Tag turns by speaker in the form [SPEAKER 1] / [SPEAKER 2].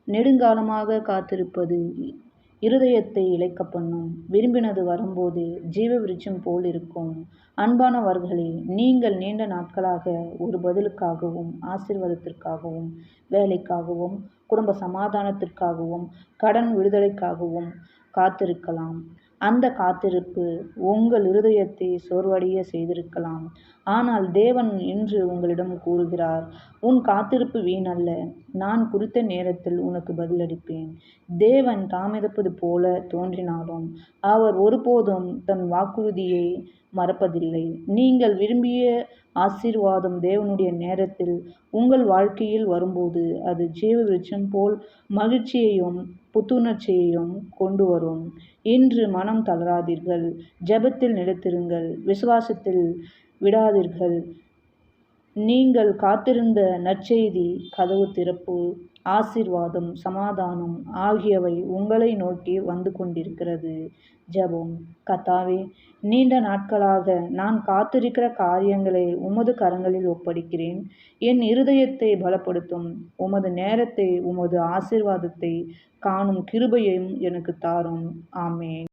[SPEAKER 1] நெடுங்காலமாக காத்திருப்பது இருதயத்தை இளைக்க பண்ணும். விரும்பினது வரும்போது ஜீவ விருட்சம் போல் இருக்கும். அன்பானவர்களே, நீங்கள் நீண்ட நாட்களாக ஒரு பதிலுக்காகவும் ஆசீர்வாதத்திற்காகவும் வேலைக்காகவும் குடும்ப சமாதானத்திற்காகவும் கடன் விடுதலைக்காகவும் காத்திருக்கலாம். அந்த காத்திருப்பு உங்கள் இருதயத்தை சோர்வடைய செய்திருக்கலாம். ஆனால் தேவன் இன்று உங்களிடம் கூறுகிறார், உன் காத்திருப்பு வீணல்ல. நான் குறித்த நேரத்தில் உனக்கு பதிலளிப்பேன். தேவன் தாமதிப்பது போல தோன்றினாலும் அவர் ஒருபோதும் தன் வாக்குறுதியை மறப்பதில்லை. நீங்கள் விரும்பிய ஆசீர்வாதம் தேவனுடைய நேரத்தில் உங்கள் வாழ்க்கையில் வரும்போது அது ஜீவ விருட்சம் போல் மகிழ்ச்சியையும் புத்துணர்ச்சியையும் கொண்டு வரும். இன்று மனம் தளராதீர்கள். ஜெபத்தில் நிலைத்திருங்கள். விசுவாசத்தில் விடாதீர்கள். நீங்கள் காத்திருந்த நற்செய்தி கதவு திறப்பு, ஆசீர்வாதம், சமாதானம் ஆகியவை உங்களை நோக்கி வந்து கொண்டிருக்கிறது. ஜெபம். கர்த்தாவே, நீண்ட நாட்களாக நான் காத்திருக்கிற காரியங்களை உமது கரங்களில் ஒப்படைக்கிறேன். என் இருதயத்தை பலப்படுத்தும். உமது நேரத்தை உமது ஆசீர்வாதத்தை காணும் கிருபையையும் எனக்கு தாரும். ஆமென்.